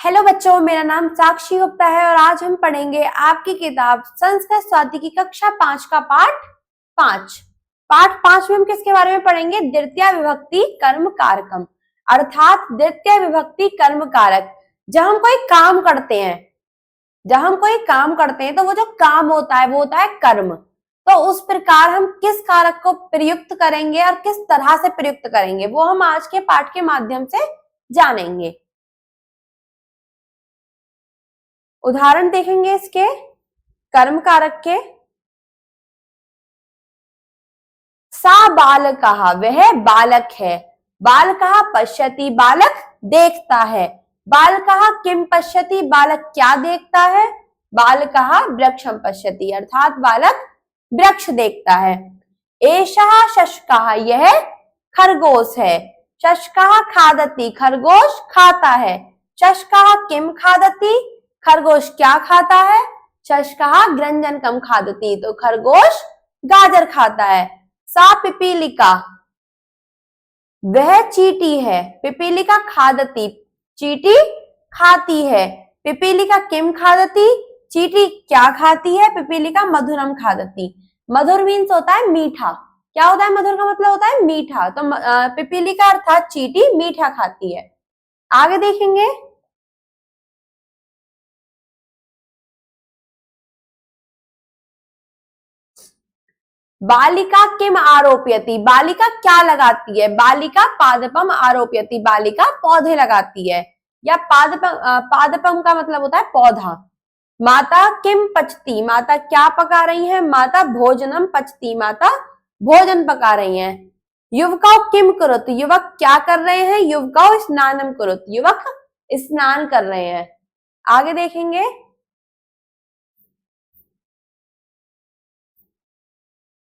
Hello बच्चों, मेरा नाम साक्षी गुप्ता है और आज हम पढ़ेंगे आपकी किताब संस्कृत स्वाति की कक्षा 5 का पाठ 5 में हम किसके बारे में पढ़ेंगे? द्वितीय विभक्ति कर्म कारकम, अर्थात द्वितीय विभक्ति कर्म कारक। जब हम कोई काम करते हैं तो वो जो काम होता है वो होता है कर्म। तो उस प्रकार हम किस कारक को प्रयुक्त करेंगे और किस तरह से प्रयुक्त करेंगे वो हम आज के पाठ के माध्यम से जानेंगे। उदाहरण देखेंगे इसके कर्म कारक के। सा बालकः, वह बालक है। बालकः पश्यति, बालक देखता है। बालकः किम पश्यति, बालक क्या देखता है? बालकः वृक्षं पश्यति, अर्थात बालक वृक्ष देखता है। एषः शशकः, यह खरगोश है। शशकः खादति, खरगोश खाता है। शशकः किम खादति, खरगोश क्या खाता है? शशकः गृञ्जनकं खादति, तो खरगोश गाजर खाता है। सा पिपीलिका, वह चींटी है। पिपीलिका खादति, चींटी खाती है। पिपीलिका किम खादति, चींटी क्या खाती है? पिपीलिका मधुरम खादति। मधुर मीन्स होता है मीठा। क्या होता है मधुर का मतलब होता है मीठा। तो पिपीलिका अर्थात चींटी मीठा खाती है। आगे देखेंगे। बालिका किम आरोपयति, बालिका क्या लगाती है? बालिका पादपम आरोपयति, बालिका पौधे लगाती है। या पादपम का मतलब होता है पौधा। माता किम पचती, माता क्या पका रही है? माता भोजनम पचती, माता भोजन पका रही है। युवकौ किम कुरुत, युवक क्या कर रहे हैं? युवकौ स्नानम कुरुत, युवक स्नान कर रहे हैं। आगे देखेंगे।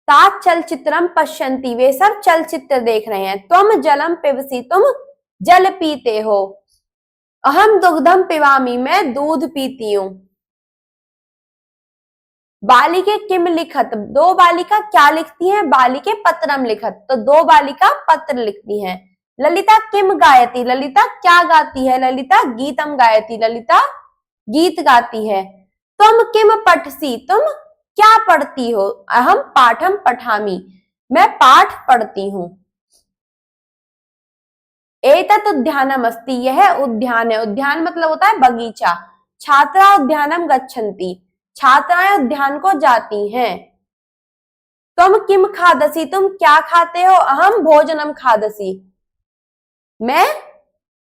तात चलचित्रम पश्यन्ति, वे सब चलचित्र देख रहे हैं। तुम जलम पिबसी, तुम जल पीते हो। अहम दुग्धम पिबामी, मैं दूध पीती हूँ। बालिके किम लिखत, दो बालिका क्या लिखती हैं? बालिके पत्रम लिखत, तो दो बालिका पत्र लिखती हैं। ललिता किम गायती, ललिता क्या गाती है? ललिता गीतम गायती, ललिता गीत गाती है। तुम किम पठसी, तुम क्या पढ़ती हो? अहम पाठम पठामी, मैं पाठ पढ़ती हूँ। एतत् उद्यानम अस्ति, यह उद्यान है। उद्यान मतलब होता है बगीचा। छात्रा उद्यानम गच्छन्ति, छात्राएं उद्यान को जाती हैं। तुम किम खादसी, तुम क्या खाते हो? अहम भोजनम खादसी, मैं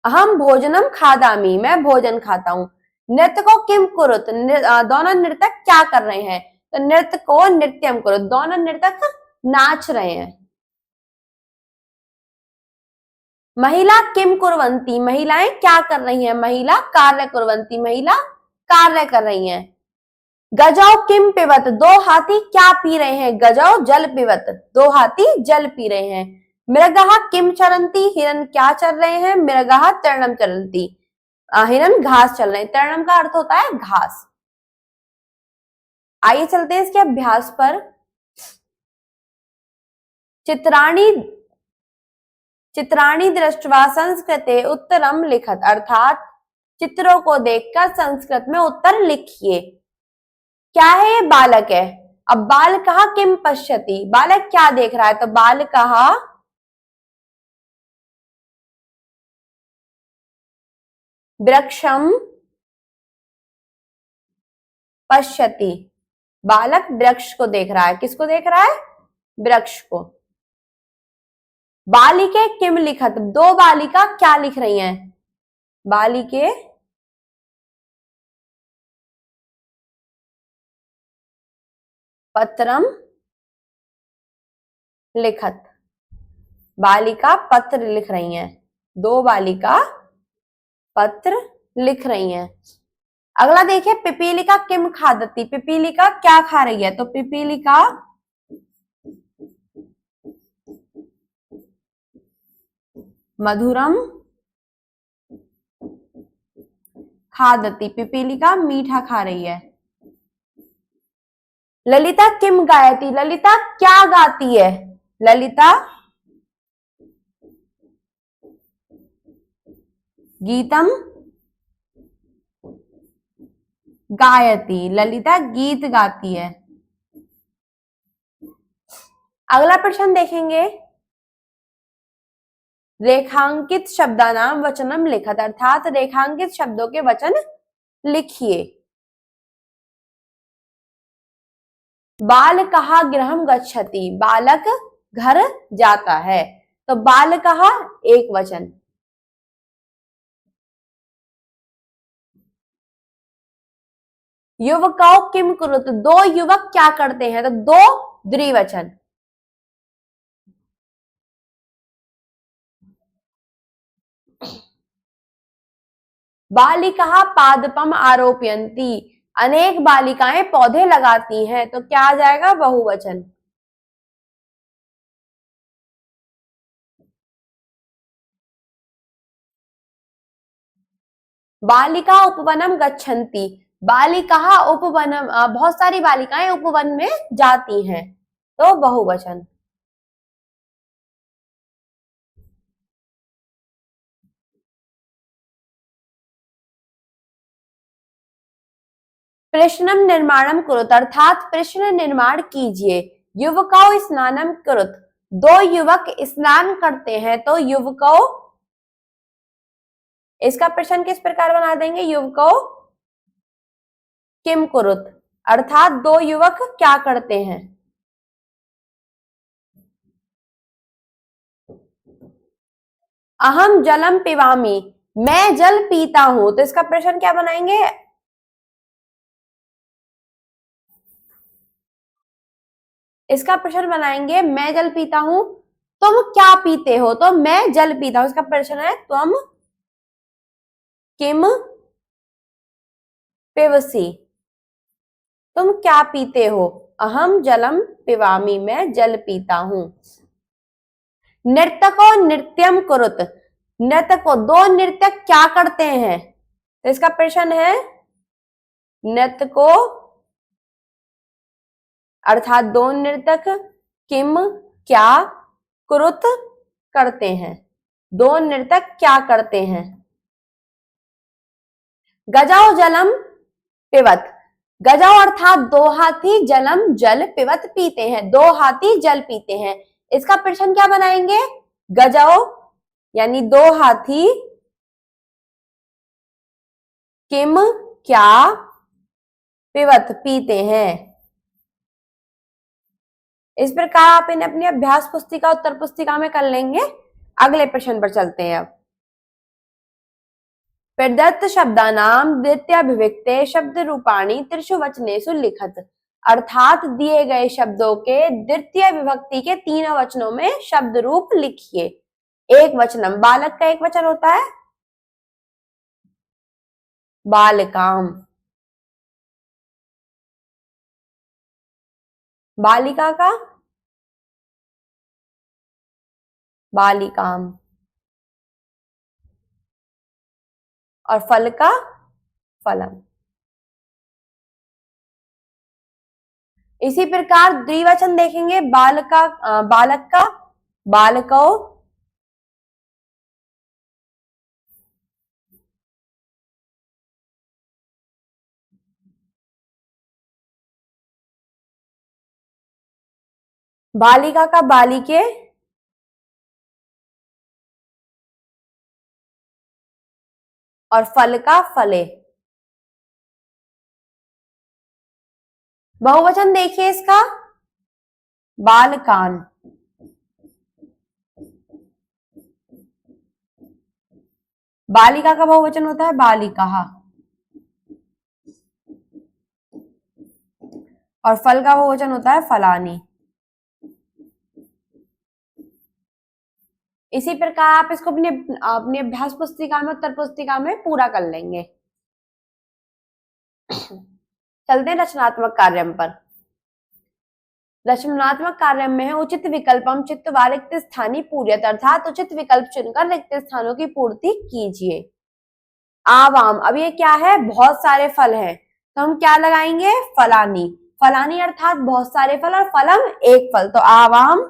अहम भोजनम खादामी, मैं भोजन खाता हूँ। नृत्य को किम कुरुत, दोनों नृतक क्या कर रहे हैं? तो नृत्य को नृत्यम कुरुत, दोनों नृतक नाच रहे हैं। महिला किम कुर्वन्ति, महिलाएं क्या कर रही हैं? महिला कार्य कुर्वन्ति, महिला कार्य कर रही हैं। गजौ किम पिबत, दो हाथी क्या पी रहे हैं? गजौ जल पिबत, दो हाथी जल पी रहे हैं। मृगः किम चरन्ति, हिरन क्या चल रहे हैं? मृगः तृणम चरन्ति, हिरन घास चल रहे हैं। तृणम का अर्थ होता है घास। आइए चलते हैं इसके अभ्यास पर। चित्राणि दृष्ट्वा संस्कृते उत्तरम लिखत, अर्थात चित्रों को देखकर संस्कृत में उत्तर लिखिए। क्या है? ये बालक है। अब बालकः किम पश्यति, बालक क्या देख रहा है? तो बालकः वृक्षम पश्यति, बालक वृक्ष को देख रहा है। किसको देख रहा है? वृक्ष को। बालिके किम लिखत, दो बालिका क्या लिख रही हैं? बालिके पत्रम लिखत, बालिका पत्र लिख रही हैं। दो बालिका पत्र लिख रही हैं। अगला देखिए, पिपीलिका किम खादती, पिपीलिका क्या खा रही है? तो पिपीलिका मधुरम खादती, पिपीलिका मीठा खा रही है। ललिता किम गायती, ललिता क्या गाती है? ललिता गीतम गायती, ललिता गीत गाती है। अगला प्रश्न देखेंगे, रेखांकित शब्दानाम वचनम लिखत, अर्थात रेखांकित शब्दों के वचन लिखिए। बाल कहा गृहम गच्छति, बालक घर जाता है, तो बाल कहा एक वचन। युवकौ किम कुरुत, दो युवक क्या करते हैं, तो दो द्विवचन। बालिका पादपम आरोपयंती, अनेक बालिकाएं पौधे लगाती हैं, तो क्या आ जाएगा, बहुवचन। बालिका उपवनम गच्छन्ति, बालिका उपवनम, बहुत सारी बालिकाएं उपवन में जाती हैं, तो बहुवचन। प्रश्नम निर्माणम कुरुत, अर्थात प्रश्न निर्माण कीजिए। युवकौ स्नानम कुरुत, दो युवक स्नान करते हैं, तो युवकौ, इसका प्रश्न किस प्रकार बना देंगे, युवकौ किम कुरुत, अर्थात दो युवक क्या करते हैं। अहम जलम पिबामी, मैं जल पीता हूं, तो इसका प्रश्न क्या बनाएंगे, इसका प्रश्न बनाएंगे मैं जल पीता हूं, तुम क्या पीते हो, तो मैं जल पीता हूं, इसका प्रश्न है तुम किम पिबसी, तुम क्या पीते हो, अहम जलम पिबामी, मैं जल पीता हूं। नर्तको नृत्यम कुरुत, नर्तको, दो नृत्यक क्या करते हैं, तो इसका प्रश्न है नर्तको, अर्थात दो नर्तक किम क्या, कुरुत करते हैं, दो नर्तक क्या करते हैं। गजाओ जलम पिबत, गजाओ अर्थात दो हाथी, जलम जल, पिबत पीते हैं, दो हाथी जल पीते हैं, इसका प्रश्न क्या बनाएंगे, गजाओ यानी दो हाथी, किम क्या, पिबत पीते हैं। इस प्रकार आप इन्हें अपनी अभ्यास पुस्तिका, उत्तर पुस्तिका में कर लेंगे। अगले प्रश्न पर चलते हैं अब। प्रदत्त शब्दानाम द्वितीयाभिव्यक्ते शब्द रूपाणी त्रिषु वचनेषु लिखत, अर्थात दिए गए शब्दों के द्वितीय विभक्ति के तीनों वचनों में शब्द रूप लिखिए। एक वचनम, बालक का एक वचन होता है बालकाम, बालिका का बालिकाम, और फल का फलम। इसी प्रकार द्विवचन देखेंगे, बालका, बालक का बालको, बालिका का बालिके, और फल का फले। बहुवचन देखिए इसका, बालकान, बालिका का बहुवचन होता है बालिका, और फल का बहुवचन होता है फलानी। इसी प्रकार आप इसको अपनी अभ्यास पुस्तिका में, उत्तर पुस्तिका में पूरा कर लेंगे। चलते हैं रचनात्मक कार्य पर। रचनात्मक कार्य में है उचित विकल्पम चित्वा रिक्त स्थानी पूर्यत, अर्थात उचित विकल्प चुनकर रिक्त स्थानों की पूर्ति कीजिए। आवाम, अब ये क्या है, बहुत सारे फल हैं, तो हम क्या लगाएंगे, फलानी, फलानी अर्थात बहुत सारे फल, और फलम एक फल, तो आवाम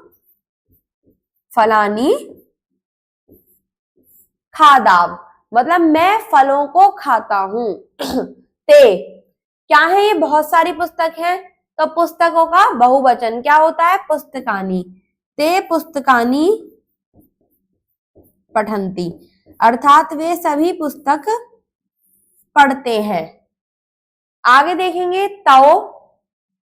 फलानी खादाव, मतलब मैं फलों को खाता हूं। ते, क्या है ये? बहुत सारी पुस्तक है, तो पुस्तकों का बहुवचन क्या होता है? पुस्तकानी। ते पुस्तकानी पठन्ति, अर्थात वे सभी पुस्तक पढ़ते हैं। आगे देखेंगे, तौ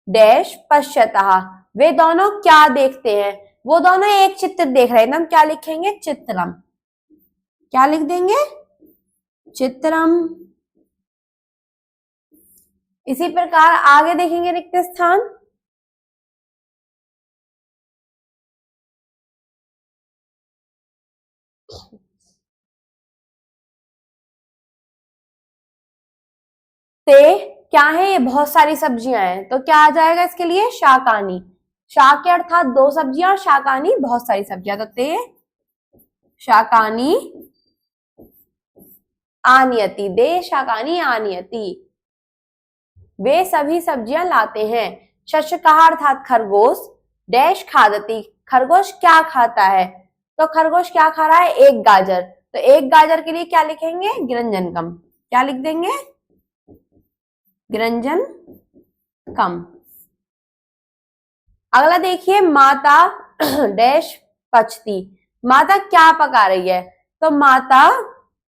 डैश पश्यतः, वे दोनों क्या देखते हैं? वो दोनों एक चित्र देख रहे हैं। हम क्या लिखेंगे? चित्रम। क्या लिख देंगे? चित्रम। इसी प्रकार आगे देखेंगे रिक्त स्थान। ते क्या है? ये बहुत सारी सब्जियां हैं, तो क्या आ जाएगा इसके लिए? शाकानी। शाक अर्थात दो सब्जियां और शाकानी बहुत सारी सब्जियां, तो ते शाकानी आनियति, दे शाकानी आनियति, वे सभी सब्जियां लाते हैं। शशकः अर्थात खरगोश, डैश खादती, खरगोश क्या खाता है? तो खरगोश क्या खा रहा है? एक गाजर। तो एक गाजर के लिए क्या लिखेंगे? गिरंजनकम। क्या लिख देंगे? गिरंजन कम। अगला देखिए, माता डैश पचती, माता क्या पका रही है? तो माता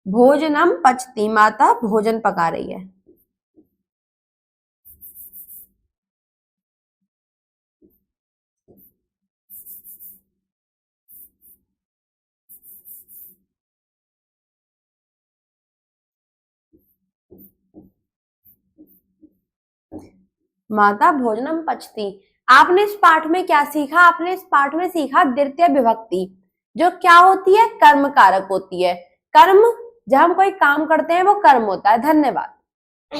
भोजनम पचती, माता भोजन पका रही है। माता भोजनम पचती। आपने इस पाठ में क्या सीखा? आपने इस पाठ में सीखा द्वितीय विभक्ति, जो क्या होती है? कर्म कारक होती है। कर्म, जब हम कोई काम करते हैं वो कर्म होता है। धन्यवाद।